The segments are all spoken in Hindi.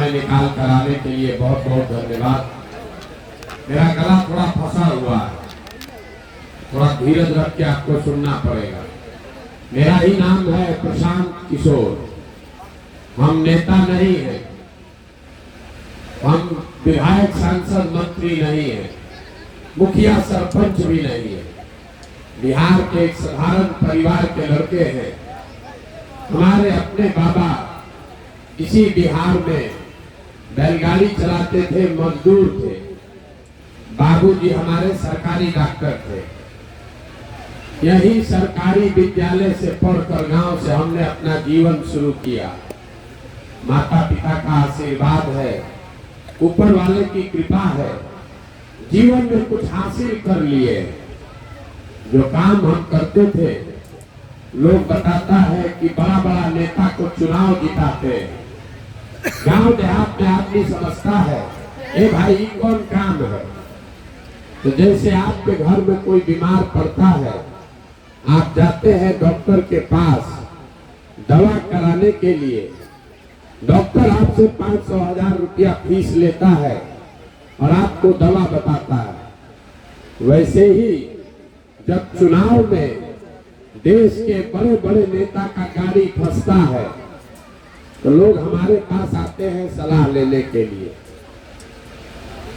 समय निकाल कर आने के लिए बहुत बहुत धन्यवाद। मेरा गला थोड़ा फंसा हुआ है, थोड़ा धीरज रख के आपको सुनना पड़ेगा। मेरा ही नाम है प्रशांत किशोर। हम नेता नहीं हैं, हम विधायक सांसद मंत्री नहीं है, मुखिया सरपंच भी नहीं है। बिहार के एक साधारण परिवार के लड़के हैं। हमारे अपने बाबा इसी बिहार में बैलगाड़ी चलाते थे, मजदूर थे। बाबूजी हमारे सरकारी डॉक्टर थे। यही सरकारी विद्यालय से पढ़कर गांव से हमने अपना जीवन शुरू किया। माता पिता का आशीर्वाद है, ऊपर वाले की कृपा है, जीवन में कुछ हासिल कर लिए। जो काम हम करते थे, लोग बताता है कि बड़ा बड़ा नेता को चुनाव जिताते। गांव देहात में आदमी समझता है ए भाई ये कौन काम है। तो जैसे आपके घर में कोई बीमार पड़ता है, आप जाते हैं डॉक्टर के पास दवा कराने के लिए, डॉक्टर आपसे 500,000 रुपया फीस लेता है और आपको दवा बताता है। वैसे ही जब चुनाव में देश के बड़े बड़े नेता का गाड़ी फंसता है तो लोग हमारे पास आते हैं सलाह लेने के लिए,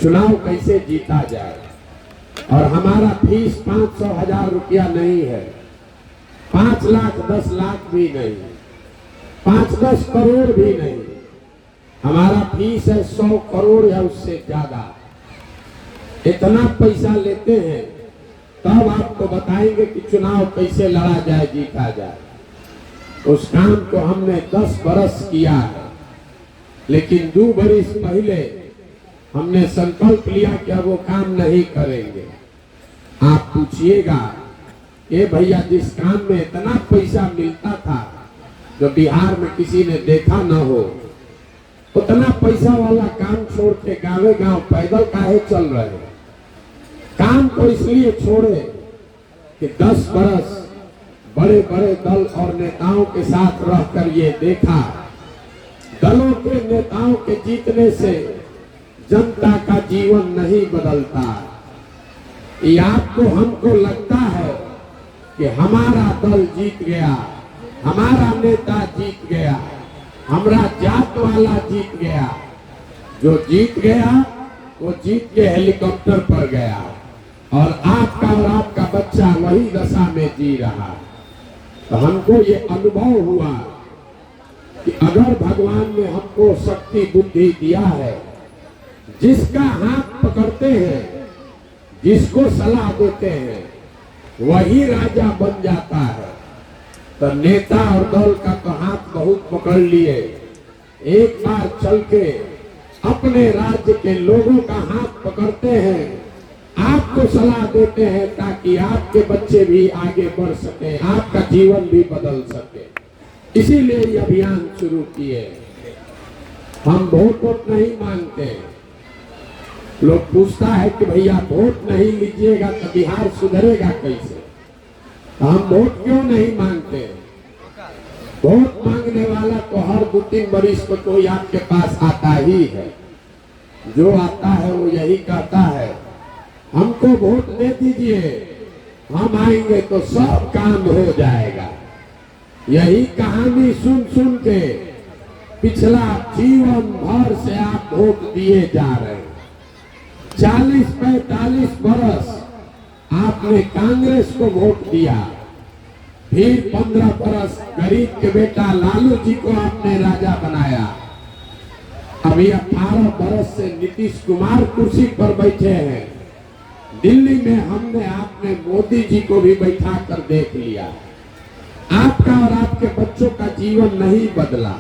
चुनाव कैसे जीता जाए। और हमारा फीस 500,000 रुपया नहीं है, 5 लाख 10 लाख भी नहीं, 5-10 करोड़ भी नहीं। हमारा फीस है 100 करोड़ या उससे ज्यादा। इतना पैसा लेते हैं तब आपको बताएंगे कि चुनाव कैसे लड़ा जाए, जीता जाए। उस काम को हमने 10 बरस किया है, लेकिन 2 बरस पहले हमने संकल्प लिया कि अब वो काम नहीं करेंगे। आप पूछिएगा ए भैया, जिस काम में इतना पैसा मिलता था जो बिहार में किसी ने देखा न हो, उतना पैसा वाला काम छोड़ के गाँव गाँव पैदल काहे चल रहे हैं। काम को इसलिए छोड़े कि 10 बरस बड़े बड़े दल और नेताओं के साथ रहकर ये देखा, दलों के नेताओं के जीतने से जनता का जीवन नहीं बदलता। ये आपको हमको लगता है कि हमारा दल जीत गया, हमारा नेता जीत गया, हमारा जात वाला जीत गया। जो जीत गया वो जीत के हेलीकॉप्टर पर गया और आपका बच्चा वही दशा में जी रहा। तो हमको ये अनुभव हुआ कि अगर भगवान ने हमको शक्ति बुद्धि दिया है, जिसका हाथ पकड़ते हैं, जिसको सलाह देते हैं, वही राजा बन जाता है। तो नेता और दल का तो हाथ बहुत पकड़ लिए, एक बार चल के अपने राज्य के लोगों का हाथ पकड़ते हैं, आपको सलाह देते हैं ताकि आपके बच्चे भी आगे बढ़ सके, आपका जीवन भी बदल सके। इसीलिए ये अभियान शुरू किए। हम वोट नहीं मांगते। लोग पूछता है कि भैया वोट नहीं लीजिएगा तो बिहार सुधरेगा कैसे। हम वोट क्यों नहीं मांगते। वोट मांगने वाला तो हर 2-3 बरिस में कोई आपके पास आता ही है। जो आता है वो यही कहता है हमको वोट दे दीजिए, हम आएंगे तो सब काम हो जाएगा। यही कहानी सुन सुन के पिछला जीवन भर से आप वोट दिए जा रहे हैं। 40-45 बरस आपने कांग्रेस को वोट दिया, फिर 15 बरस गरीब के बेटा लालू जी को आपने राजा बनाया। अभी 18 बरस से नीतीश कुमार कुर्सी पर बैठे हैं। दिल्ली में हमने आपने मोदी जी को भी बैठा कर देख लिया। आपका और आपके बच्चों का जीवन नहीं बदला।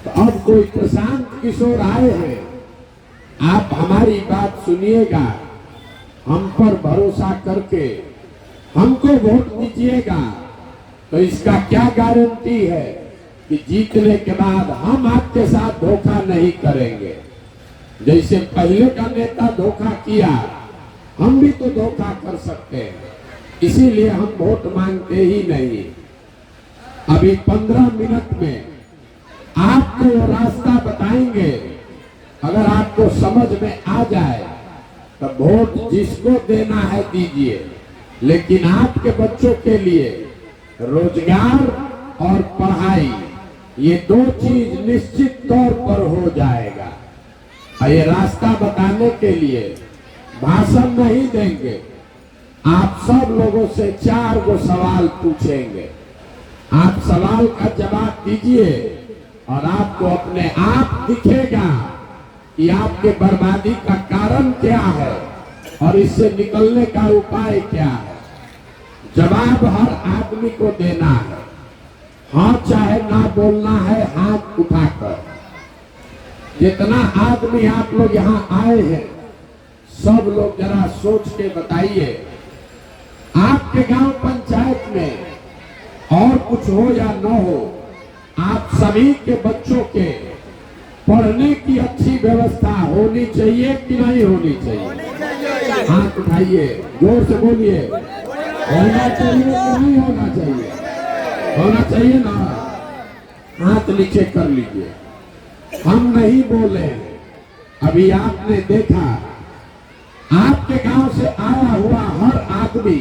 तो अब कोई प्रशांत किशोर आए हैं, आप हमारी बात सुनिएगा, हम पर भरोसा करके हमको वोट दीजिएगा। तो इसका क्या गारंटी है कि जीतने के बाद हम आपके साथ धोखा नहीं करेंगे। जैसे पहले का नेता धोखा किया, हम भी तो धोखा कर सकते हैं। इसीलिए हम वोट मांगते ही नहीं। अभी 15 मिनट में आपको वो रास्ता बताएंगे अगर आपको समझ में आ जाए तो वोट जिसको देना है दीजिए, लेकिन आपके बच्चों के लिए रोजगार और पढ़ाई, ये दो चीज निश्चित तौर पर हो जाएगा। और ये रास्ता बताने के लिए भाषण नहीं देंगे, आप सब लोगों से 4 गो सवाल पूछेंगे। आप सवाल का जवाब दीजिए और आपको अपने आप दिखेगा कि आपके बर्बादी का कारण क्या है और इससे निकलने का उपाय क्या है। जवाब हर आदमी को देना है, हाँ चाहे ना बोलना है हाथ उठाकर। जितना आदमी आप लोग यहाँ आए हैं, सब लोग जरा सोच के बताइए, आपके गांव पंचायत में और कुछ हो या न हो, आप सभी के बच्चों के पढ़ने की अच्छी व्यवस्था होनी चाहिए कि नहीं होनी चाहिए? हाथ उठाइए, जोर से बोलिए। होना चाहिए कि नहीं होना चाहिए? होना चाहिए ना। हाथ नीचे कर लीजिए। हम नहीं बोले, अभी आपने देखा, आपके गांव से आया हुआ हर आदमी,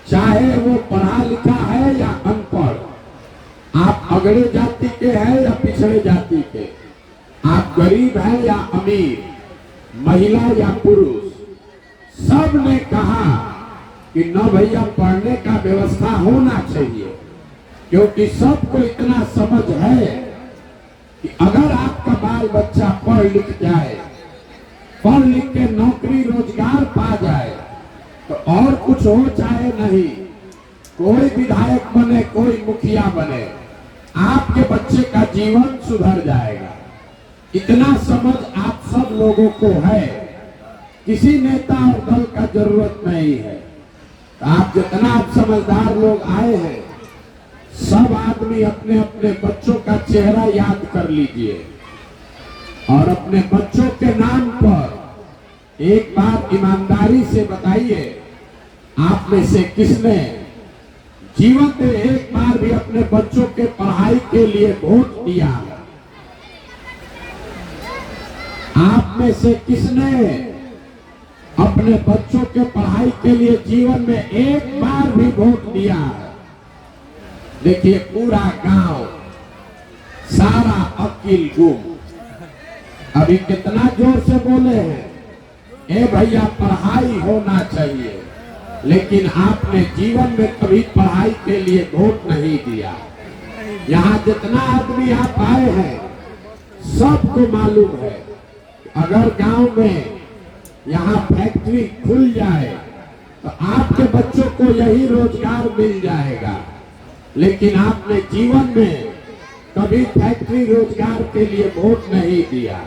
चाहे वो पढ़ा लिखा है या अनपढ़, आप अगड़े जाति के हैं या पिछड़े जाति के, आप गरीब हैं या अमीर, महिला या पुरुष, सब ने कहा कि न भैया पढ़ने का व्यवस्था होना चाहिए। क्योंकि सबको इतना समझ है कि अगर आपका बाल बच्चा पढ़ लिख जाए, पढ़ लिख के नौकरी रोजगार पा जाए, तो और कुछ हो चाहे नहीं, कोई विधायक बने, कोई मुखिया बने, आपके बच्चे का जीवन सुधर जाएगा। इतना समझ आप सब लोगों को है, किसी नेता और दल का जरूरत नहीं है। तो आप जितना आप समझदार लोग आए हैं, सब आदमी अपने अपने बच्चों का चेहरा याद कर लीजिए और अपने बच्चों के नाम पर एक बात ईमानदारी से बताइए, आप में से किसने जीवन में एक बार भी अपने बच्चों के पढ़ाई के लिए वोट दिया? आप में से किसने अपने बच्चों के पढ़ाई के लिए जीवन में एक बार भी वोट दिया? देखिए, पूरा गांव, सारा अकील गुम। अभी कितना जोर से बोले हैं, ए भैया पढ़ाई होना चाहिए, लेकिन आपने जीवन में कभी पढ़ाई के लिए वोट नहीं दिया। यहाँ जितना आदमी आप आए हैं, सबको मालूम है, अगर गांव में यहाँ फैक्ट्री खुल जाए तो आपके बच्चों को यही रोजगार मिल जाएगा। लेकिन आपने जीवन में कभी फैक्ट्री रोजगार के लिए वोट नहीं दिया।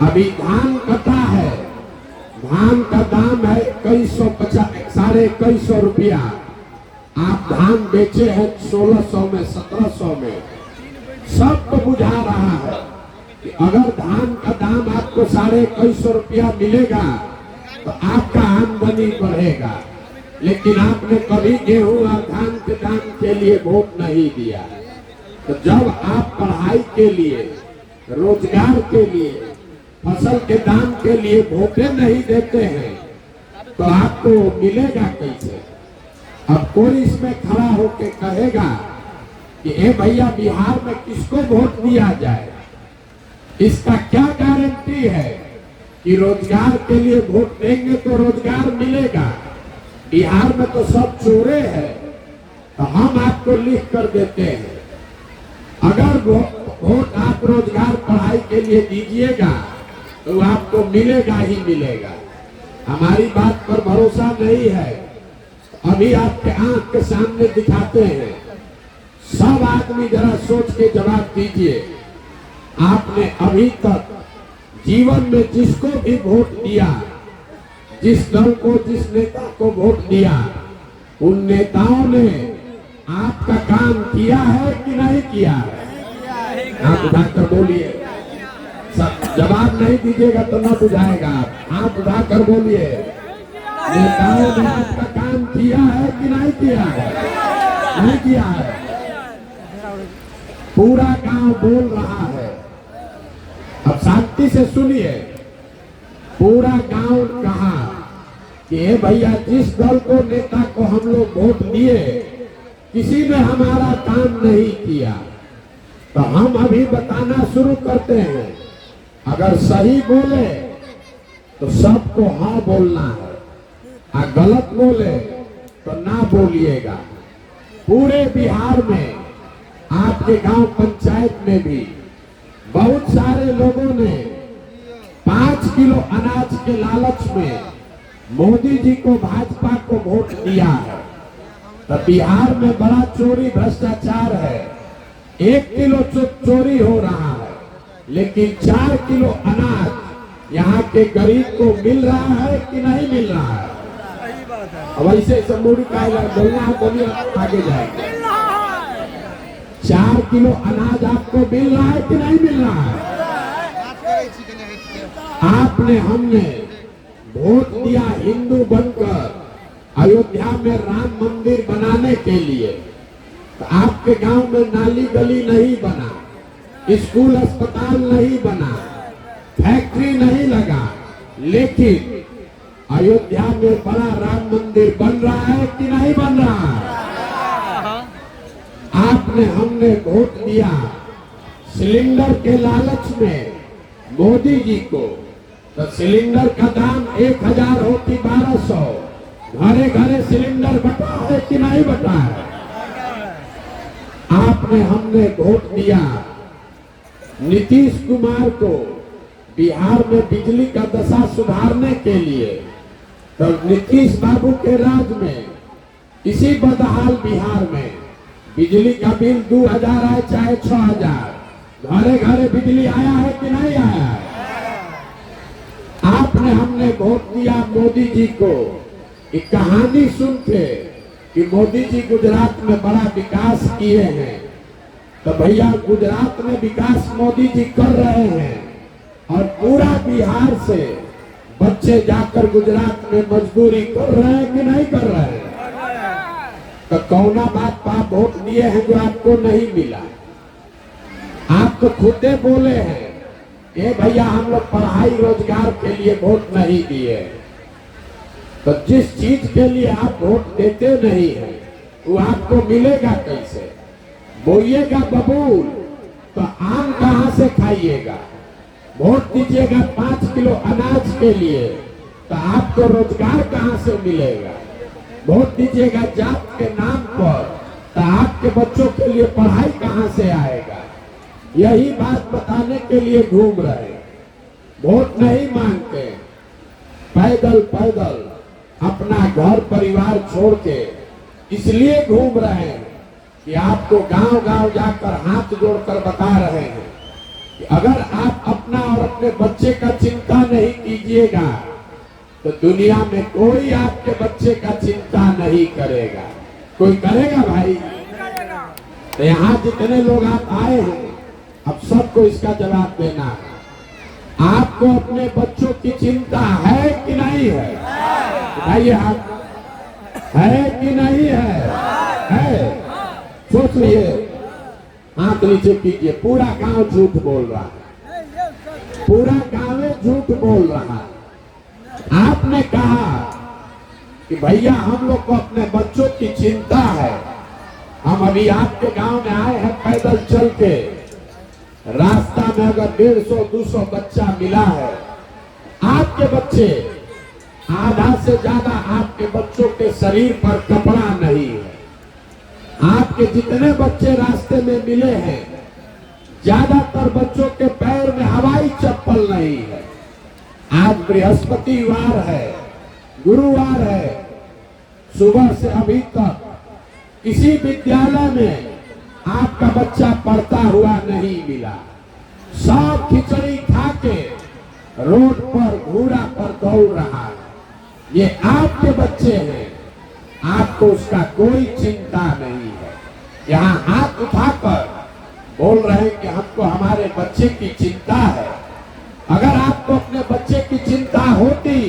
अभी धान कटा है, धान का दाम है 2150 रुपया, आप धान बेचे हैं 1600 में, 1700 में। सबको बुझा रहा है कि अगर धान का दाम आपको 2150 रुपया मिलेगा तो आपका आमदनी बढ़ेगा। लेकिन आपने कभी गेहूं और धान के दाम के लिए वोट नहीं दिया। तो जब आप पढ़ाई के लिए, रोजगार के लिए, फसल के दाम के लिए वोटें नहीं देते हैं तो आपको मिलेगा कैसे? अब कोई इसमें खड़ा होके कहेगा कि ए भैया बिहार में किसको वोट दिया जाए? इसका क्या गारंटी है कि रोजगार के लिए वोट देंगे तो रोजगार मिलेगा? बिहार में तो सब चोरे हैं। तो हम आपको लिख कर देते हैं, अगर वोट आप रोजगार पढ़ाई के लिए दीजिएगा तो आपको मिलेगा ही मिलेगा। हमारी बात पर भरोसा नहीं है, अभी आपके आंख के सामने दिखाते हैं। सब आदमी जरा सोच के जवाब दीजिए, आपने अभी तक जीवन में जिसको भी वोट दिया, जिस दल को, जिस नेता को वोट दिया, उन नेताओं ने आपका काम किया है कि नहीं किया है? आप उठाकर बोलिए। जवाब नहीं दीजिएगा तो न बुझाएगा। आप उठाकर बोलिए, नेताओं ने आपका काम किया है कि नहीं किया है? नहीं किया है। पूरा गांव बोल रहा है। अब शांति शांति से सुनिए। पूरा गांव कहा कि ए भैया, जिस दल को, नेता को हम लोग वोट दिए, किसी ने हमारा काम नहीं किया, तो हम अभी बताना शुरू करते हैं। अगर सही बोले तो सबको हाँ बोलना है, और गलत बोले तो ना बोलिएगा। पूरे बिहार में, आपके गांव पंचायत में भी बहुत सारे लोगों ने 5 किलो अनाज के लालच में मोदी जी को, भाजपा को वोट दिया है। तो बिहार में बड़ा चोरी भ्रष्टाचार है। 1 किलो चोरी हो रहा है, लेकिन 4 किलो अनाज यहाँ के गरीब को मिल रहा है कि नहीं मिल रहा है? अब ऐसे समूरी का बोलना है, बोलिए, आगे जाएंगे। 4 किलो अनाज आपको मिल रहा है कि नहीं मिल रहा है? आपने, हमने वोट दिया हिंदू बनकर अयोध्या में राम मंदिर बनाने के लिए। तो आपके गांव में नाली गली नहीं बना, स्कूल अस्पताल नहीं बना, फैक्ट्री नहीं लगा, लेकिन अयोध्या में बड़ा राम मंदिर बन रहा है कि नहीं बन रहा है? आपने, हमने वोट दिया सिलेंडर के लालच में मोदी जी को। तो सिलेंडर का दाम 1000 हो कि 1200, घरे घरे सिलेंडर बटा है कि नहीं बटा है? आपने, हमने वोट दिया नीतीश कुमार को बिहार में बिजली का दशा सुधारने के लिए। तो नीतीश बाबू के राज में, इसी बदहाल बिहार में बिजली का बिल 2000 आए चाहे 6000, घरे घरे बिजली आया है कि नहीं आया है? आपने, हमने वोट दिया मोदी जी को। एक कहानी सुन के कि मोदी जी गुजरात में बड़ा विकास किए हैं। तो भैया, गुजरात में विकास मोदी जी कर रहे हैं, और पूरा बिहार से बच्चे जाकर गुजरात में मजदूरी कर रहे हैं कि नहीं कर रहे हैं? तो कौना बात पर आप वोट दिए हैं जो आपको नहीं मिला? आप तो खुदे बोले हैं, ए भैया, हम लोग पढ़ाई रोजगार के लिए वोट नहीं दिए। तो जिस चीज के लिए आप वोट देते नहीं हैं, वो आपको मिलेगा कैसे? बोइएगा बबूल तो आम कहां से खाइएगा? वोट दीजिएगा 5 किलो अनाज के लिए, तो आपको रोजगार कहां से मिलेगा? वोट दीजिएगा जात के नाम पर, तो आपके बच्चों के लिए पढ़ाई कहां से आएगा? यही बात बताने के लिए घूम रहे। वोट नहीं मांगते, पैदल पैदल अपना घर परिवार छोड़ के इसलिए घूम रहे हैं कि आपको गांव गांव जाकर हाथ जोड़कर बता रहे हैं कि अगर आप अपना और अपने बच्चे का चिंता नहीं कीजिएगा, तो दुनिया में कोई आपके बच्चे का चिंता नहीं करेगा। कोई करेगा भाई? तो यहाँ जितने लोग आप आए हैं, अब सबको इसका जवाब देना है। आपको अपने बच्चों की चिंता है कि नहीं है? बताइए, आप है कि नहीं है? है? सोच लिए, हाथ नीचे कीजिए। पूरा गांव झूठ बोल रहा है, पूरा गांव झूठ बोल रहा है। आपने कहा कि भैया, हम लोग को अपने बच्चों की चिंता है। हम अभी आपके गांव में आए हैं पैदल चल के। रास्ता में अगर 150-200 बच्चा मिला है, आपके बच्चे, आधा से ज्यादा आपके बच्चों के शरीर पर कपड़ा नहीं है। आपके जितने बच्चे रास्ते में मिले हैं, ज्यादातर बच्चों के पैर में हवाई चप्पल नहीं है। आज बृहस्पतिवार है, गुरुवार है, सुबह से अभी तक किसी विद्यालय में आपका बच्चा पढ़ता हुआ नहीं मिला। सब खिचड़ी खा के रोड पर घूरा पर दौड़ रहा है। ये आपके बच्चे हैं, आपको उसका कोई चिंता नहीं है। यहाँ हाथ उठाकर बोल रहे हैं कि हमको हमारे बच्चे की चिंता है। अगर आपको अपने बच्चे की चिंता होती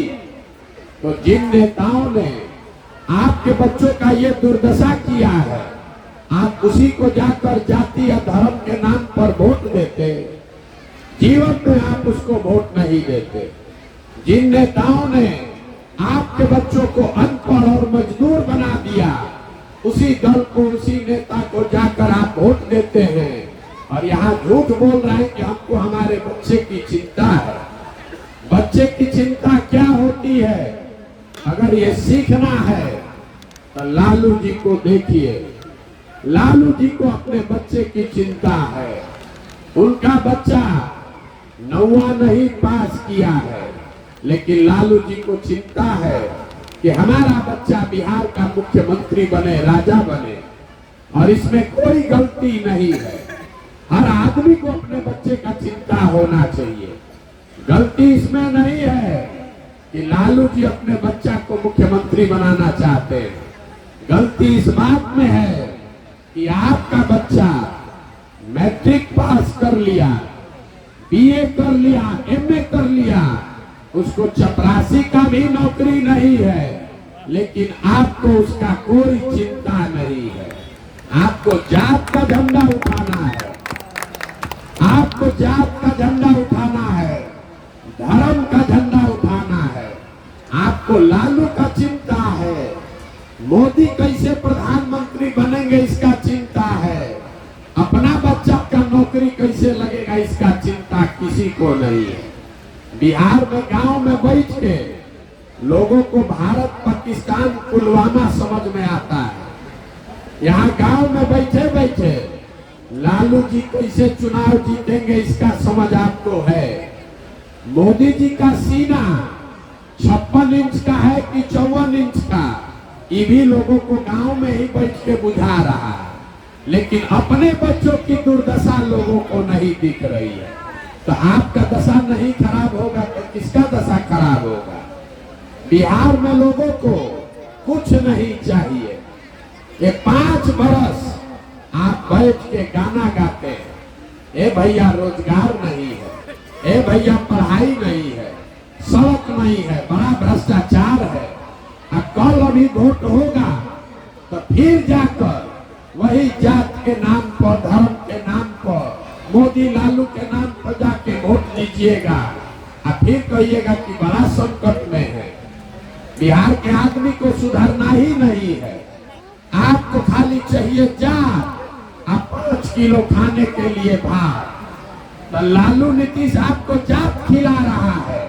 तो जिन नेताओं ने आपके बच्चों का ये दुर्दशा किया है, आप उसी को जाकर जाति या धर्म के नाम पर वोट देते। जीवन में आप उसको वोट नहीं देते। जिन नेताओं ने आपके बच्चों को अनपढ़ और मजदूर बना दिया, उसी दल को, उसी नेता को जाकर आप वोट देते हैं और यहाँ झूठ बोल रहे हैं कि हमको हमारे बच्चे की चिंता है। बच्चे की चिंता क्या होती है? अगर ये सीखना है तो लालू जी को देखिए। लालू जी को अपने बच्चे की चिंता है। उनका बच्चा 9वां नहीं पास किया है, लेकिन लालू जी को चिंता है कि हमारा बच्चा बिहार का मुख्यमंत्री बने, राजा बने, और इसमें कोई गलती नहीं है। हर आदमी को अपने बच्चे का चिंता होना चाहिए। गलती इसमें नहीं है कि लालू जी अपने बच्चा को मुख्यमंत्री बनाना चाहते हैं। गलती इस बात में है कि आपका बच्चा मैट्रिक पास कर लिया, बीए कर लिया, एमए कर लिया, उसको चपरासी का भी नौकरी नहीं है, लेकिन आपको उसका कोई चिंता नहीं है। आपको जात का झंडा उठाना है, आपको जात का झंडा उठाना है, धर्म का झंडा उठाना है। आपको लालू का चिंता है, मोदी कैसे प्रधानमंत्री बनेंगे इसका चिंता है, अपना बच्चा का नौकरी कैसे लगेगा इसका चिंता किसी को नहीं है। बिहार में गांव में बैठ के लोगों को भारत, पाकिस्तान, पुलवामा समझ में आता है। यहाँ गांव में बैठे बैठे लालू जी कैसे चुनाव जीतेंगे इसका समझ आपको है। मोदी जी का सीना 56 इंच का है कि 54 इंच का, ये भी लोगों को गांव में ही बैठ के बुझा रहा है, लेकिन अपने बच्चों की दुर्दशा लोगों को नहीं दिख रही है। तो आपका दशा नहीं खराब होगा तो किसका दशा खराब होगा? बिहार में लोगों को कुछ नहीं चाहिए। ये 5 बरस आप बैठ के गाना गाते हैं, ए भैया रोजगार नहीं है, ए भैया पढ़ाई नहीं है, सड़क नहीं है, बड़ा भ्रष्टाचार है। अब कल अभी वोट होगा तो फिर जाकर वही जात के नाम पर, धर्म के नाम पर, मोदी लालू के नाम पर जाके वोट दीजिएगा और फिर कहिएगा कि बड़ा संकट में है। बिहार के आदमी को सुधरना ही नहीं है। आपको खाली चाहिए जात, आप 5 किलो खाने के लिए भात। तो लालू नीतीश आपको जात खिला रहा है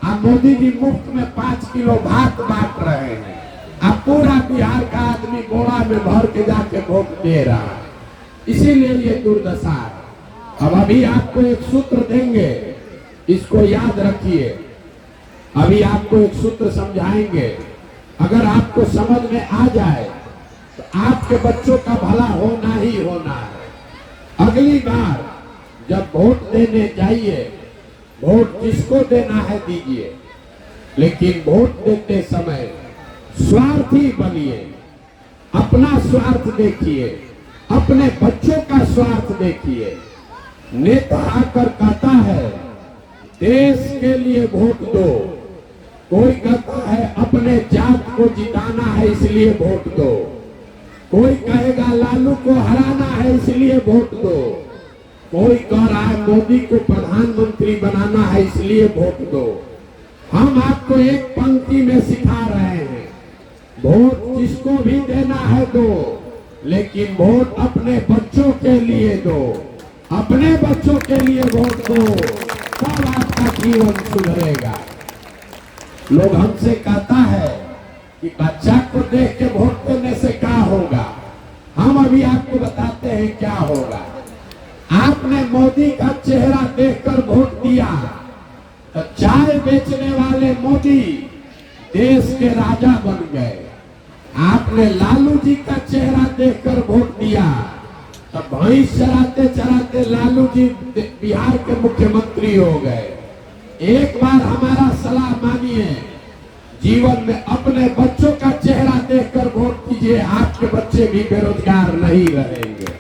और मोदी जी मुफ्त में 5 किलो भात बांट रहे हैं। अब पूरा बिहार का आदमी बोरा में भर के जाके वोट दे रहा है। इसीलिए ये दुर्दशा है। अब अभी आपको एक सूत्र देंगे, इसको याद रखिए। अभी आपको एक सूत्र समझाएंगे, अगर आपको समझ में आ जाए तो आपके बच्चों का भला होना ही होना है। अगली बार जब वोट देने जाइए, वोट जिसको देना है दीजिए, लेकिन वोट देते समय स्वार्थी बनिए। अपना स्वार्थ देखिए, अपने बच्चों का स्वार्थ देखिए। नेता आकर कहता है देश के लिए वोट दो, कोई कहता है अपने जात को जिताना है इसलिए वोट दो, कोई कहेगा लालू को हराना है इसलिए वोट दो, कोई कह रहा है मोदी को प्रधानमंत्री बनाना है इसलिए वोट दो। हम आपको एक पंक्ति में सिखा रहे हैं, वोट जिसको भी देना है दो, लेकिन वोट अपने बच्चों के लिए दो। अपने बच्चों के लिए वोट दो, तब आपका जीवन सुधरेगा। लोग हमसे कहता है कि बच्चा को देख के वोट देने से क्या होगा। हम अभी आपको बताते हैं क्या होगा। आपने मोदी का चेहरा देखकर वोट दिया तो चाय बेचने वाले मोदी देश के राजा बन गए। आपने लालू जी का चेहरा देखकर वोट दिया तो भैंस चराते चराते लालू जी बिहार के मुख्यमंत्री हो गए। एक बार हमारा सलाह मानिए, जीवन में अपने बच्चों का चेहरा देखकर वोट कीजिए, आपके बच्चे भी बेरोजगार नहीं रहेंगे।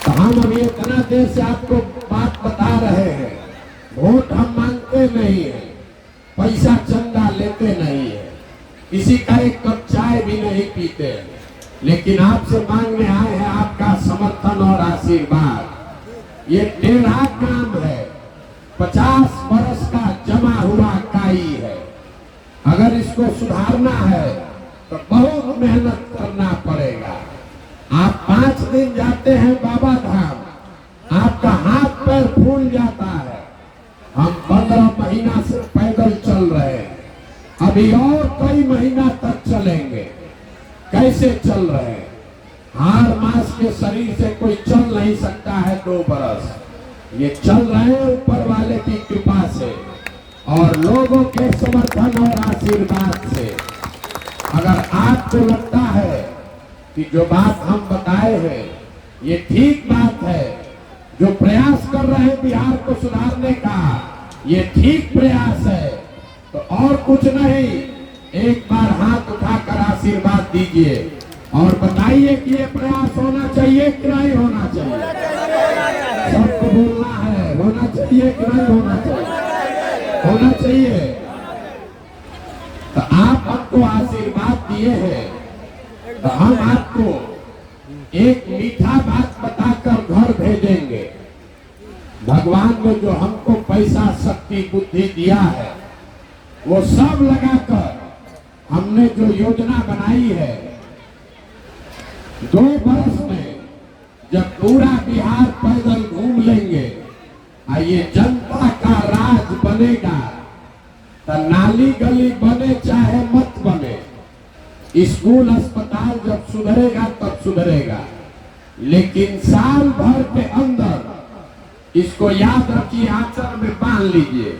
तो हम अभी इतना देर से आपको बात बता रहे हैं, वोट हम मांगते नहीं है, पैसा चंदा लेते नहीं है, किसी का एक कप चाय भी नहीं पीते, लेकिन आपसे मांगने आए हैं आपका समर्थन और आशीर्वाद। ये टेढ़ा काम है, 50 बरस का जमा हुआ काई है। अगर इसको सुधारना है तो बहुत मेहनत करना पड़ेगा। आप 5 दिन जाते हैं बाबा धाम, आपका हाथ पैर फूल जाता है। हम 15 महीना से पैदल चल रहे हैं, अभी और कई महीना तक चलेंगे। कैसे चल रहे हैं? हार मास के शरीर से कोई चल नहीं सकता है 2 बरस। ये चल रहे हैं ऊपर वाले की कृपा से और लोगों के समर्थन और आशीर्वाद से। अगर आपको लगता है कि जो बात हम बताए हैं ये ठीक बात है, जो प्रयास कर रहे हैं बिहार को सुधारने का ये ठीक प्रयास है, तो और कुछ नहीं, एक बार हाथ उठाकर आशीर्वाद दीजिए और बताइए कि ये प्रयास होना चाहिए कि नहीं होना चाहिए। सबको बोलना है, होना चाहिए कि नहीं होना चाहिए? होना चाहिए। तो आप हमको आशीर्वाद दिए हैं, तो हम आपको एक मीठा बात बताकर घर भेजेंगे। भगवान ने जो हमको पैसा, शक्ति, बुद्धि दिया है वो सब लगाकर हमने जो योजना बनाई है, 2 बरस में जब पूरा बिहार पैदल घूम लेंगे और ये जनता का राज बनेगा, तो नाली गली बने चाहे मत बने, स्कूल अस्पताल जब सुधरेगा तब सुधरेगा। लेकिन साल भर के अंदर, इसको याद रखिए, आंचल में बांध लीजिए,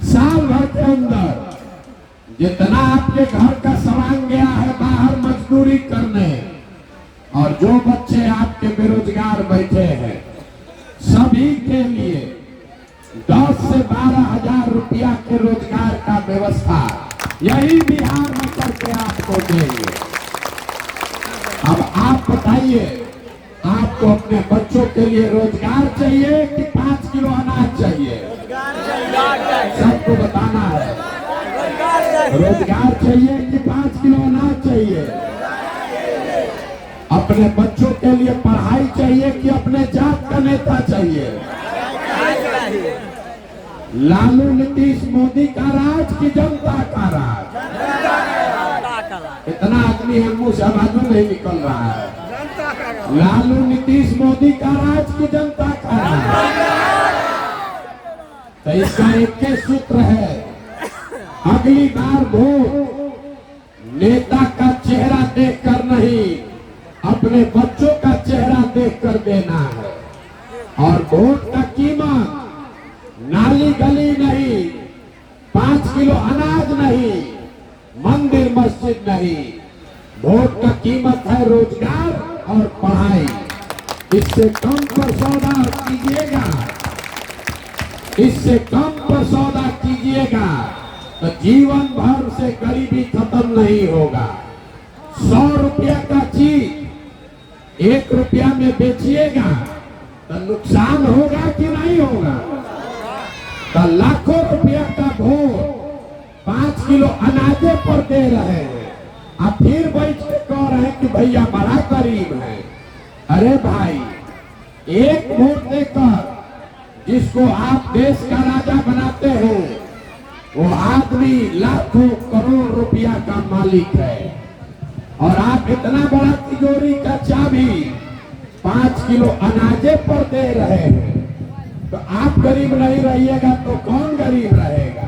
साल भर के अंदर जितना आपके घर का सामान गया है बाहर मजदूरी करने, और जो बच्चे आपके बेरोजगार बैठे हैं, सभी के लिए 10 से 12 हजार रुपया के रोजगार का व्यवस्था यही बिहार में करके आपको देंगे। अब आप बताइए, आपको अपने बच्चों के लिए रोजगार चाहिए कि 5 किलो अनाज चाहिए? सबको बताना है, रोजगार चाहिए कि 5 किलो अनाज चाहिए? अपने बच्चों के लिए पढ़ाई चाहिए कि अपने जात का नेता चाहिए? लालू नीतीश मोदी का राज की जनता का राज? इतना आदमी है मुंह से आवाज नहीं निकल रहा है। लालू नीतीश मोदी का राज की जनता का राज? तो इसका एक ही सूत्र है, अगली बार वोट नेता का चेहरा देखकर नहीं, अपने बच्चों का चेहरा देखकर देना है। और वोट का कीमत नाली गली नहीं, 5 किलो अनाज नहीं, मंदिर मस्जिद नहीं, वोट का कीमत है रोजगार और पढ़ाई। इससे कम पर सौदा कीजिएगा, इससे कम पर सौदा कीजिएगा तो जीवन भर से गरीबी खत्म नहीं होगा। 100 रुपया का चीज 1 रुपया में बेचिएगा तो नुकसान होगा कि नहीं होगा? तो लाखों रुपया का वोट 5 किलो अनाजे पर दे रहे हैं, आप फिर बैठ के कह रहे हैं कि भैया बड़ा गरीब है। अरे भाई, एक वोट देकर जिसको आप देश का राजा बनाते हो, वो आदमी लाखों करोड़ रुपया का मालिक है, और आप इतना बड़ा तिजोरी का चाबी 5 किलो अनाजे पर दे रहे हैं। तो आप गरीब नहीं रहिएगा तो कौन गरीब रहेगा?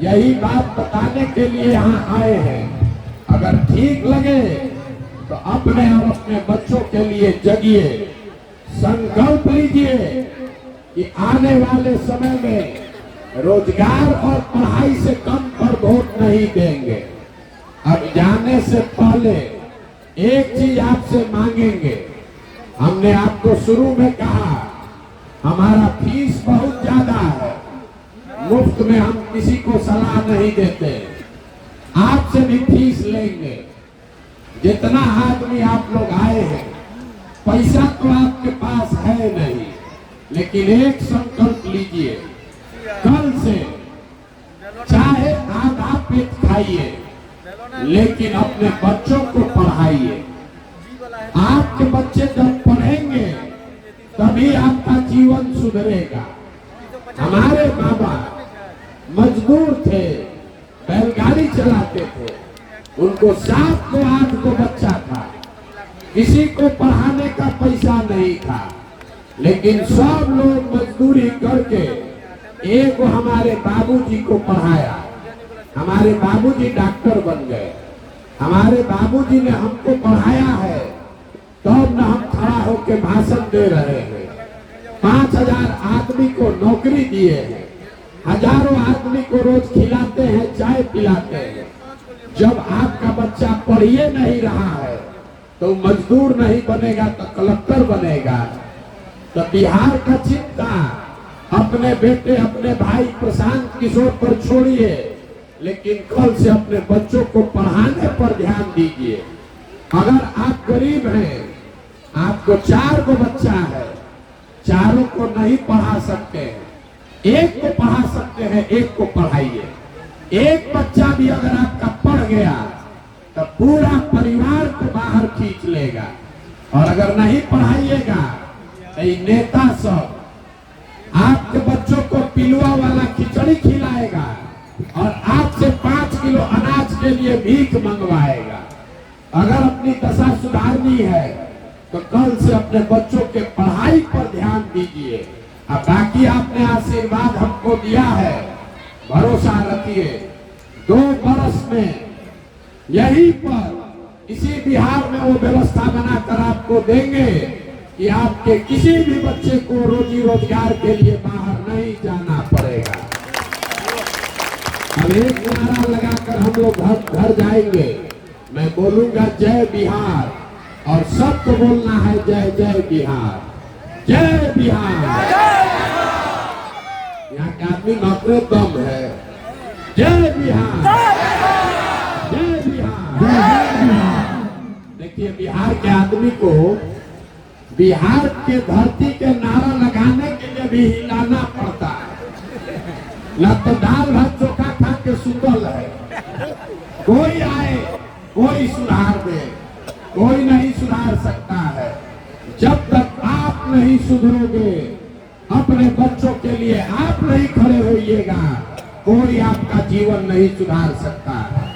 यही बात बताने के लिए यहाँ आए हैं। अगर ठीक लगे तो अपने और अपने बच्चों के लिए जगिए, संकल्प लीजिए कि आने वाले समय में रोजगार और पढ़ाई से कम पर वोट नहीं देंगे। अब जाने से पहले एक चीज आपसे मांगेंगे। हमने आपको शुरू में कहा हमारा फीस बहुत ज्यादा है, मुफ्त में हम किसी को सलाह नहीं देते, आपसे भी फीस लेंगे। जितना आदमी आप लोग आए हैं, पैसा तो आपके पास है नहीं, लेकिन एक संकल्प लीजिए, कल से चाहे आधा पेट खाइए, लेकिन अपने बच्चों को पढ़ाइए। आपके बच्चे जब पढ़ेंगे तभी आपका जीवन सुधरेगा। हमारे बाबा मजदूर थे, बैलगाड़ी चलाते थे, उनको 7 को 8 को बच्चा था, किसी को पढ़ाने का पैसा नहीं था, लेकिन सब लोग मजदूरी करके एक हमारे बाबूजी को पढ़ाया। हमारे बाबूजी डॉक्टर बन गए। हमारे बाबूजी ने हमको पढ़ाया है, तब न हम खड़ा होकर भाषण दे रहे हैं। 5000 आदमी को नौकरी दिए हैं, हजारों आदमी को रोज खिलाते हैं, चाय पिलाते हैं। जब आपका बच्चा पढ़िए नहीं रहा है तो मजदूर नहीं बनेगा तो कलेक्टर बनेगा। तो बिहार का चिंता अपने बेटे अपने भाई प्रशांत किशोर पर छोड़िए, लेकिन कल से अपने बच्चों को पढ़ाने पर ध्यान दीजिए। अगर आप गरीब हैं, आपको 4 को बच्चा है, चारों को नहीं पढ़ा सकते हैं, एक को पढ़ा सकते हैं, एक को पढ़ाइए। एक बच्चा भी अगर आपका पढ़ गया तो पूरा परिवार को बाहर खींच लेगा। और अगर नहीं पढ़ाइएगा तो नेता सब आपके बच्चों को पिलुआ वाला खिचड़ी खिलाएगा और आपसे 5 किलो अनाज के लिए भीख मंगवाएगा। अगर अपनी दशा सुधारनी है तो कल से अपने बच्चों के पढ़ाई पर ध्यान दीजिए। अब बाकी आपने आशीर्वाद हमको दिया है, भरोसा रखिए 2 बरस में यहीं पर इसी बिहार में वो व्यवस्था बनाकर आपको देंगे कि आपके किसी भी बच्चे को रोजी रोजगार के लिए बाहर नहीं जाना पड़ेगा। अब एक नारा लगाकर हम लोग घर घर जाएंगे। मैं बोलूंगा जय बिहार और सबको बोलना है जय जय बिहार, जय बिहार। यहाँ के आदमी नौकरे दम है। जय बिहार, जय बिहार। देखिए बिहार के आदमी को बिहार के धरती के नारा लगाने के लिए भी हिलाना पड़ता है, न तो दाल भात चोखा खा के सुतल है। कोई आए कोई सुधार दे, कोई नहीं सुधार सकता है। जब तक आप नहीं सुधरोगे, अपने बच्चों के लिए आप नहीं खड़े होइएगा, कोई आपका जीवन नहीं सुधार सकता है।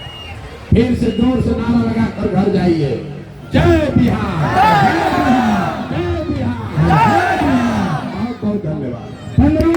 फिर से जोर से नारा लगाकर घर जाइए, जय बिहार।